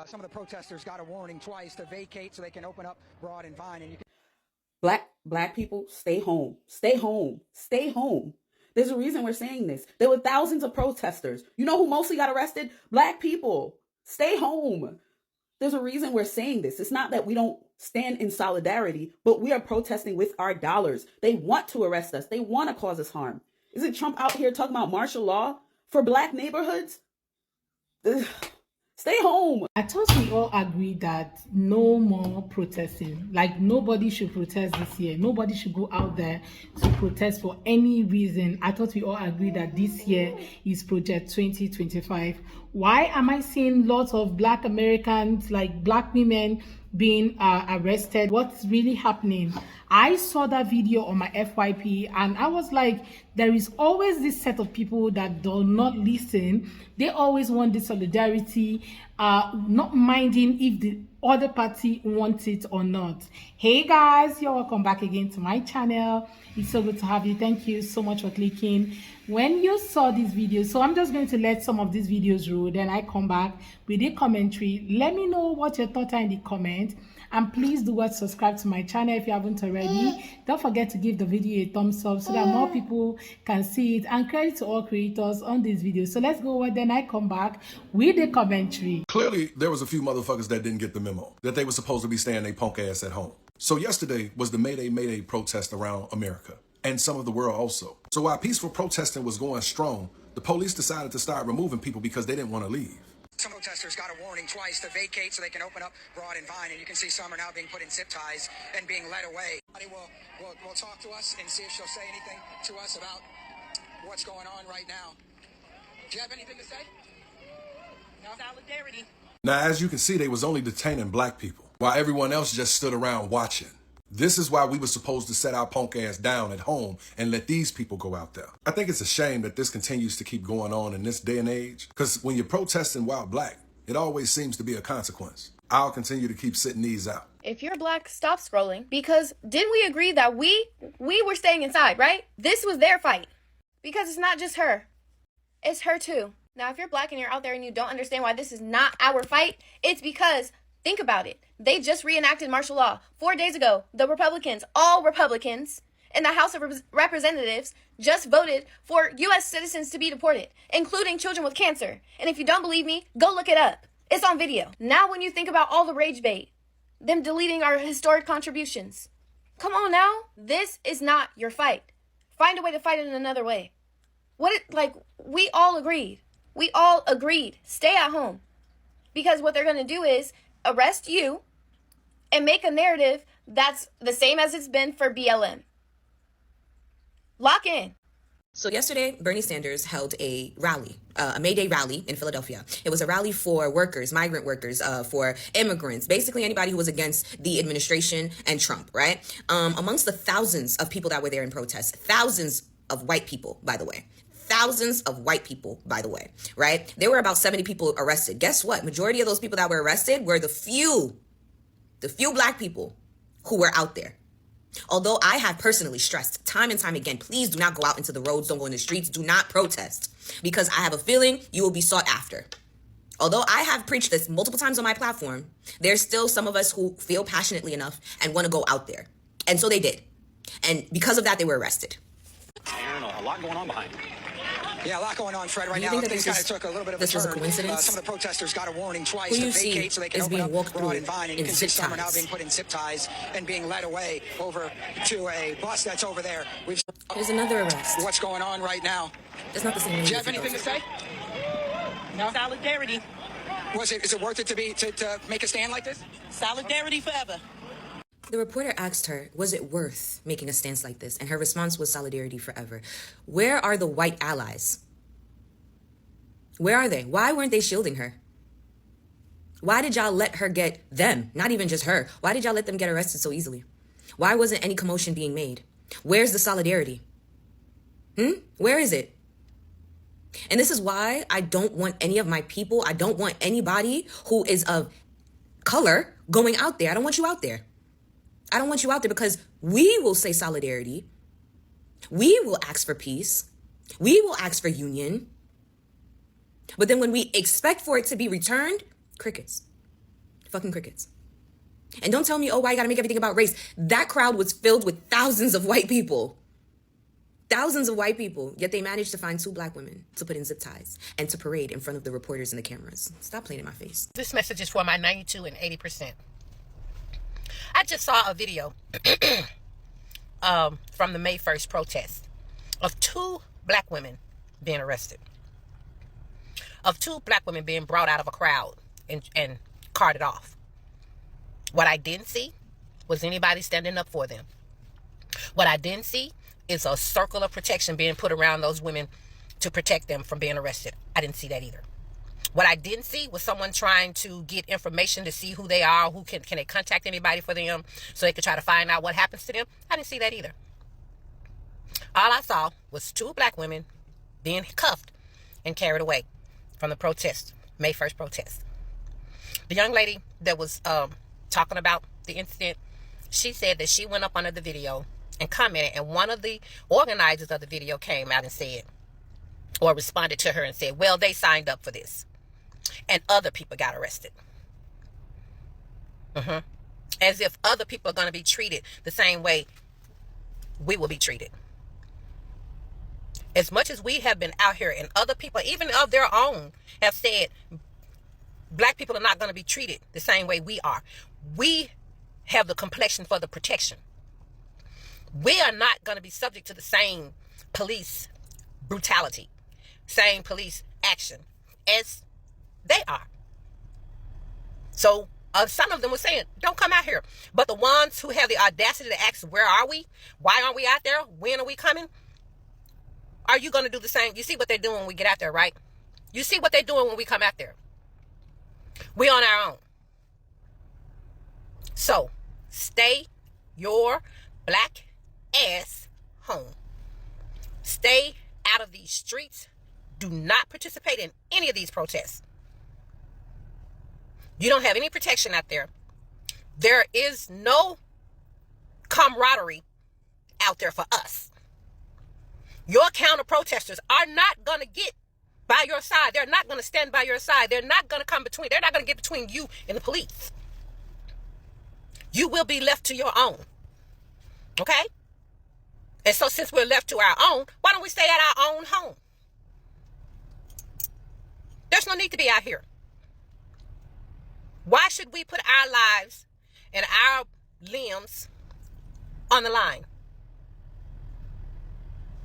Some of the protesters got a warning twice to vacate so they can open up Broad and Vine. And you can Black people, stay home. Stay home. Stay home. There's a reason we're saying this. There were thousands of protesters. You know who mostly got arrested? Black people. Stay home. There's a reason we're saying this. It's not that we don't stand in solidarity, but we are protesting with our dollars. They want to arrest us. They want to cause us harm. Isn't Trump out here talking about martial law for black neighborhoods? Stay home. I thought we all agreed that no more protesting. Like, nobody should protest this year. Nobody should go out there to protest for any reason. I thought we all agreed that this year is Project 2025. Why am I seeing lots of Black Americans, like Black women, being arrested? What's really happening? I saw that video on my FYP and I was like, there is always this set of people that do not listen. They always want this solidarity, not minding if the other party wants it or not. Hey guys, you're welcome back again to my channel. It's so good to have you. Thank you so much for clicking. When you saw this video, so I'm just going to let some of these videos roll, then I come back with a commentary. Let me know what your thoughts are in the comment, and please do what, subscribe to my channel if you haven't already. Don't forget to give the video a thumbs up so that more people can see it, and credit to all creators on this video. So let's go over, then I come back with a commentary. Clearly, there was a few motherfuckers that didn't get the memo that they were supposed to be staying their punk ass at home. So yesterday was the Mayday protest around America and some of the world also. So while peaceful protesting was going strong, the police decided to start removing people because they didn't want to leave. some protesters got a warning twice to vacate so they can open up Broad and Vine, and you can see some are now being put in zip ties and being led away. Will talk to us and see if she'll say anything to us about what's going on right now. Do you have anything to say? No? Solidarity. Now, as you can see, they was only detaining black people, while everyone else just stood around watching. This is why we were supposed to set our punk ass down at home and let these people go out there. I think it's a shame that this continues to keep going on in this day and age, because when you're protesting while black, it always seems to be a consequence. I'll continue to keep sitting these out. If you're black, stop scrolling, because didn't we agree that we were staying inside, right? This was their fight, because it's not just her. It's her too. Now, if you're black and you're out there and you don't understand why this is not our fight, it's because, think about it. They just reenacted martial law 4 days ago. The Republicans, all Republicans in the House of Representatives, just voted for U.S. citizens to be deported, including children with cancer. And if you don't believe me, go look it up. It's on video. Now, when you think about all the rage bait, them deleting our historic contributions, come on now. This is not your fight. Find a way to fight it in another way. We all agreed. We all agreed. Stay at home. Because what they're going to do is arrest you and make a narrative that's the same as it's been for BLM. Lock in. So yesterday, Bernie Sanders held a rally, a May Day rally in Philadelphia. It was a rally for workers, migrant workers, for immigrants, basically anybody who was against the administration and Trump, right? Amongst the thousands of people that were there in protest, thousands of white people, by the way. Thousands of white people, by the way, right? There were about 70 people arrested. Guess what? Majority of those people that were arrested were the few black people who were out there. Although I have personally stressed time and time again, please do not go out into the roads, don't go in the streets, do not protest, because I have a feeling you will be sought after. Although I have preached this multiple times on my platform, there's still some of us who feel passionately enough and want to go out there. And so they did. And because of that, they were arrested. I don't know, a lot going on behind you. Yeah, a lot going on, Fred, right now. Think that Things kind of took a little bit of a turn. this was a coincidence? Some of the protesters got a warning twice Who to you see vacate so they can is open being up walked Broad through and Vine, and you in can see zip some are now ties. being put in zip ties and being led away over to a bus that's over there. There's another arrest. What's going on right now? It's not the same. Do you have anything to say? No? Solidarity. Is it worth it to make a stand like this? Solidarity forever. The reporter asked her, was it worth making a stance like this? And her response was solidarity forever. Where are the white allies? Where are they? Why weren't they shielding her? Why did y'all let her get them? Not even just her. Why did y'all let them get arrested so easily? Why wasn't any commotion being made? Where's the solidarity? Where is it? And this is why I don't want any of my people, I don't want anybody who is of color going out there. I don't want you out there. I don't want you out there, because we will say solidarity. We will ask for peace. We will ask for union. But then when we expect for it to be returned, crickets. Fucking crickets. And don't tell me, oh, why you gotta make everything about race. That crowd was filled with thousands of white people. Thousands of white people. Yet they managed to find 2 black women to put in zip ties and to parade in front of the reporters and the cameras. Stop playing in my face. This message is for my 92 and 80%. I just saw a video from the May 1st protest of 2 black women being arrested. Of 2 black women being brought out of a crowd and carted off. What I didn't see was anybody standing up for them. What I didn't see is a circle of protection being put around those women to protect them from being arrested. I didn't see that either. What I didn't see was someone trying to get information to see who they are, who can they contact anybody for them so they could try to find out what happens to them. I didn't see that either. All I saw was 2 black women being cuffed and carried away from the protest, May 1st protest. The young lady that was talking about the incident, she said that she went up under the video and commented, and one of the organizers of the video came out and said, or responded to her and said, well, they signed up for this. And other people got arrested. As if other people are going to be treated the same way we will be treated. As much as we have been out here and other people, even of their own, have said black people are not going to be treated the same way we are. We have the complexion for the protection. We are not going to be subject to the same police brutality, same police action as they are. So some of them were saying, don't come out here. But the ones who have the audacity to ask, where are we? Why aren't we out there? When are we coming? Are you going to do the same? You see what they're doing when we get out there, right? You see what they're doing when we come out there. We on our own. So stay your black ass home. Stay out of these streets. Do not participate in any of these protests. You don't have any protection out there. There is no camaraderie out there for us. Your counter protesters are not going to get by your side. They're not going to stand by your side. They're not going to come between. They're not going to get between you and the police. You will be left to your own. Okay? And so since we're left to our own, why don't we stay at our own home? There's no need to be out here. Why should we put our lives and our limbs on the line?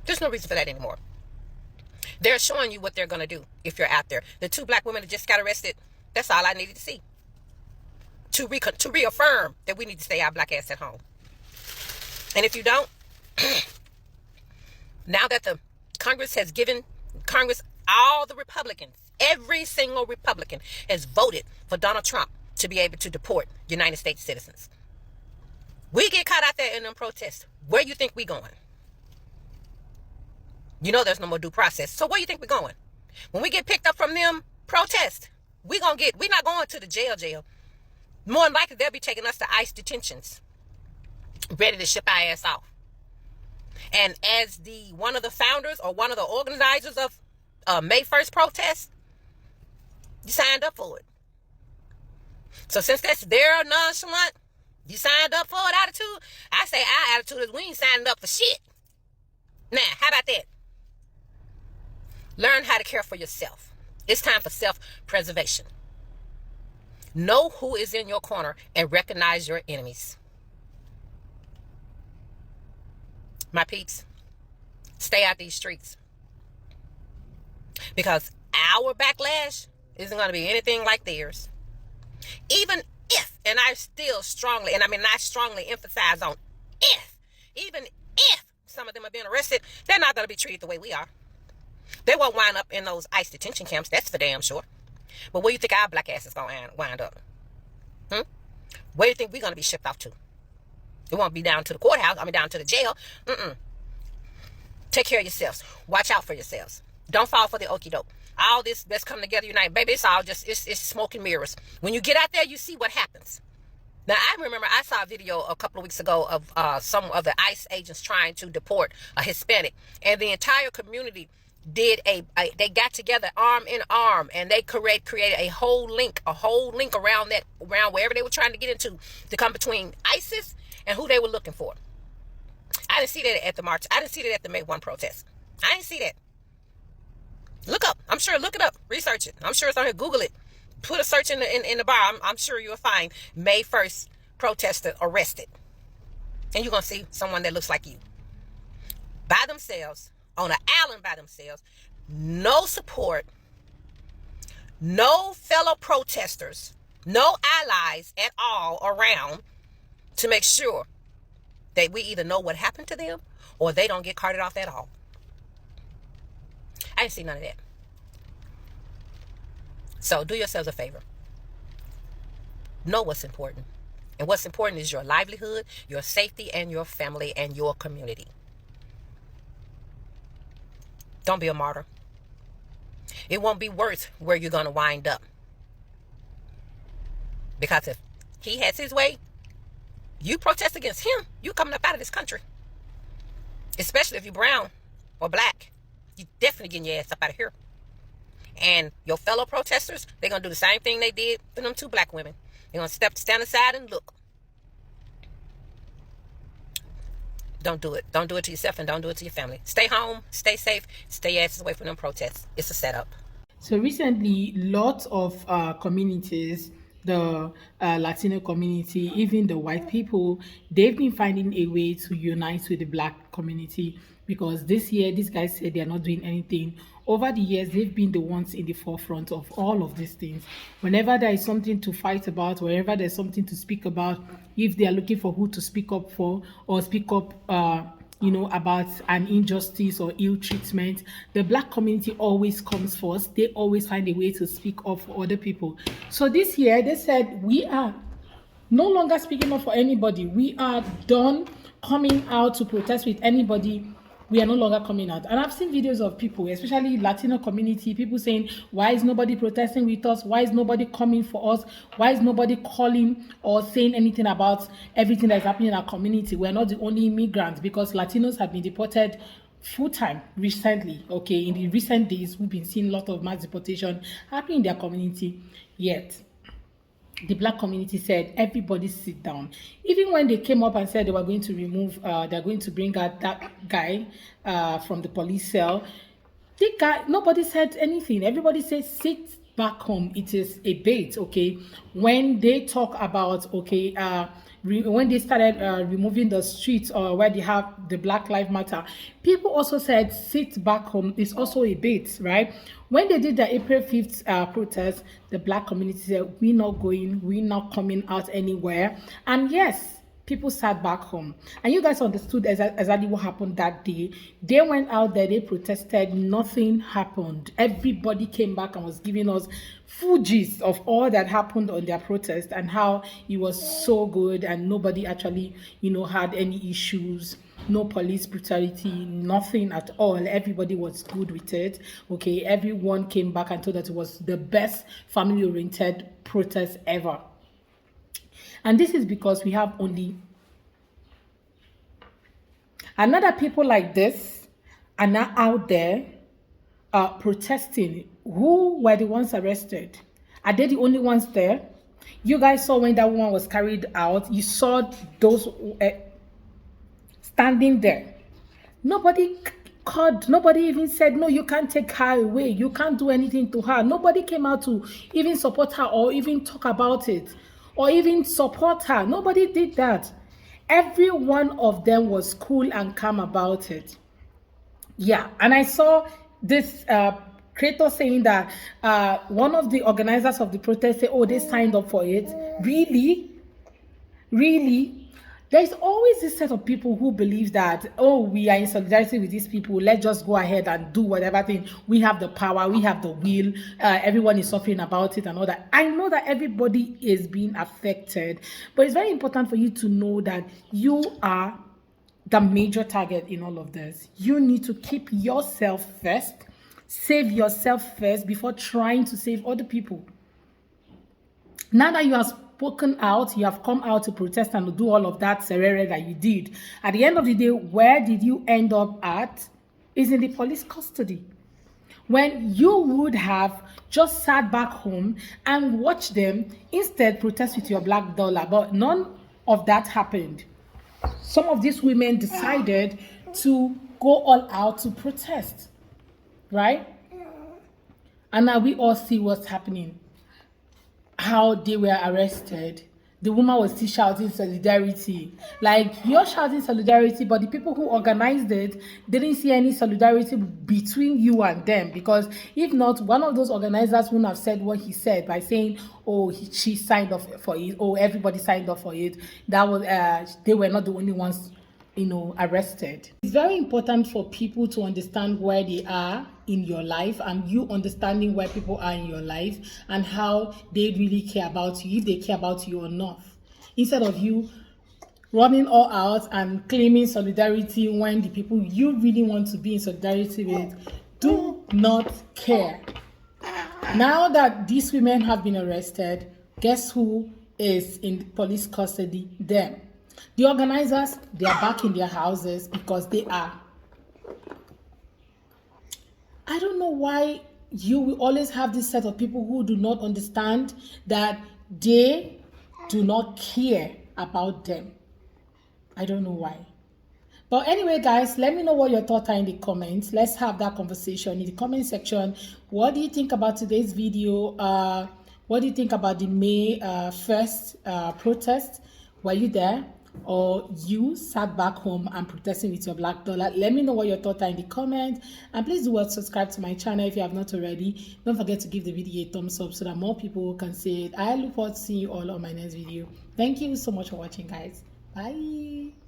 There's no reason for that anymore. They're showing you what they're going to do if you're out there. The 2 black women that just got arrested, that's all I needed to see. To reaffirm that we need to stay our black ass at home. And if you don't, now that the Congress has given all the Republicans, every single Republican has voted for Donald Trump to be able to deport United States citizens. We get caught out there in them protests. Where you think we going? You know there's no more due process. So where you think we're going? When we get picked up from them protests, we're not going to the jail. More than likely, they'll be taking us to ICE detentions, ready to ship our ass off. And as one of the founders or one of the organizers of May 1st protest, you signed up for it. So since that's their nonchalant, you signed up for it attitude, I say our attitude is we ain't signing up for shit. Now, how about that? Learn how to care for yourself. It's time for self-preservation. Know who is in your corner and recognize your enemies. My peeps, stay out these streets. Because our backlash isn't going to be anything like theirs. Even if, and I strongly emphasize on even if some of them are being arrested, they're not going to be treated the way we are. They won't wind up in those ICE detention camps, that's for damn sure. But where do you think our black ass is going to wind up? Where do you think we're going to be shipped off to? It won't be down to the courthouse, down to the jail. Take care of yourselves. Watch out for yourselves. Don't fall for the okie doke. All this, let's come together, unite. Baby, it's all just, it's smoke and mirrors. When you get out there, you see what happens. Now, I remember I saw a video a couple of weeks ago of some of the ICE agents trying to deport a Hispanic. And the entire community they got together arm in arm, and they created a whole link around wherever they were trying to get into, to come between ISIS and who they were looking for. I didn't see that at the march. I didn't see that at the May 1 protest. I didn't see that. Look up. I'm sure. Look it up. Research it. I'm sure it's on here. Google it. Put a search in the bar. I'm sure you'll find May 1st protester arrested, and you're gonna see someone that looks like you, by themselves, on an island by themselves, no support, no fellow protesters, no allies at all around to make sure that we either know what happened to them or they don't get carted off at all. I didn't see none of that. So do yourselves a favor. Know what's important. And what's important is your livelihood, your safety, and your family and your community. Don't be a martyr. It won't be worth where you're going to wind up. Because if he has his way, you protest against him, you coming up out of this country. Especially if you're brown or black. You definitely getting your ass up out of here. And your fellow protesters, they're going to do the same thing they did to them 2 black women. They're going to stand aside and look. Don't do it. Don't do it to yourself, and don't do it to your family. Stay home, stay safe, stay your asses away from them protests. It's a setup. So recently, lots of communities, the Latino community, even the white people, they've been finding a way to unite with the black community, because this year, these guys said they're not doing anything. Over the years, they've been the ones in the forefront of all of these things. Whenever there is something to fight about, wherever there's something to speak about, if they are looking for who to speak up for or speak up, about an injustice or ill treatment, the black community always comes first. They always find a way to speak up for other people. So this year, they said, we are no longer speaking up for anybody. We are done coming out to protest with anybody. We are no longer coming out. And I've seen videos of people, especially Latino community, people saying, why is nobody protesting with us? Why is nobody coming for us? Why is nobody calling or saying anything about everything that's happening in our community? We're not the only immigrants, because Latinos have been deported full-time recently. Okay, in the recent days, we've been seeing a lot of mass deportation happening in their community. Yet the black community said, everybody sit down. Even when they came up and said they were going to remove, they're going to bring out that guy from the police cell, the guy, nobody said anything. Everybody said, sit back home. It is a bait, okay? When they talk about, okay, when they started removing the streets or where they have the Black Lives Matter, people also said, sit back home. It's also a bait, right? When they did the April 5th protest, the black community said, we're not going, we're not coming out anywhere. And yes, people sat back home. And you guys understood exactly what happened that day. They went out there, they protested, nothing happened. Everybody came back and was giving us full gist of all that happened on their protest and how it was so good and nobody actually, had any issues. No police brutality, nothing at all. Everybody was good with it. Okay, everyone came back and told that it was the best family-oriented protest ever. And this is because we have only another people like this are now out there protesting. Who were the ones arrested? Are they the only ones there? You guys saw when that woman was carried out. You saw those standing there. Nobody called, nobody even said, no, you can't take her away. You can't do anything to her. Nobody came out to even support her or even talk about it or even support her. Nobody did that. Every one of them was cool and calm about it. Yeah, and I saw this creator saying that one of the organizers of the protest said, oh, they signed up for it. Really? Really? There's always this set of people who believe that, oh, we are in solidarity with these people. Let's just go ahead and do whatever thing. We have the power. We have the will. Everyone is suffering about it and all that. I know that everybody is being affected. But it's very important for you to know that you are the major target in all of this. You need to keep yourself first. Save yourself first before trying to save other people. Now that you have spoken out, you have come out to protest and to do all of that serere that you did. At the end of the day, where did you end up at? Is in the police custody. when you would have just sat back home and watched them instead protest with your black dollar. But none of that happened. Some of these women decided to go all out to protest, right? And now we all see what's happening, how they were arrested. The woman was still shouting solidarity. Like, you're shouting solidarity, but the people who organized it didn't see any solidarity between you and them. Because if not, one of those organizers wouldn't have said what he said by saying, oh, she signed off for it, oh, everybody signed off for it. That was they were not the only ones, arrested. It's very important for people to understand where they are in your life, and you understanding where people are in your life and how they really care about you, if they care about you or not, instead of you running all out and claiming solidarity when the people you really want to be in solidarity with do not care. Now that these women have been arrested, guess who is in police custody? Them. The organizers, they are back in their houses because they are. I don't know why you will always have this set of people who do not understand that they do not care about them. I don't know why. But anyway, guys, let me know what your thoughts are in the comments. Let's have that conversation in the comment section. What do you think about today's video? What do you think about the May 1st protest? Were you there? Or you sat back home and protesting with your black dollar? Let me know what your thoughts are in the comments, and please do subscribe to my channel if you have not already. Don't forget to give the video a thumbs up so that more people can see it. I look forward to seeing you all on my next video. Thank you so much for watching, guys. Bye.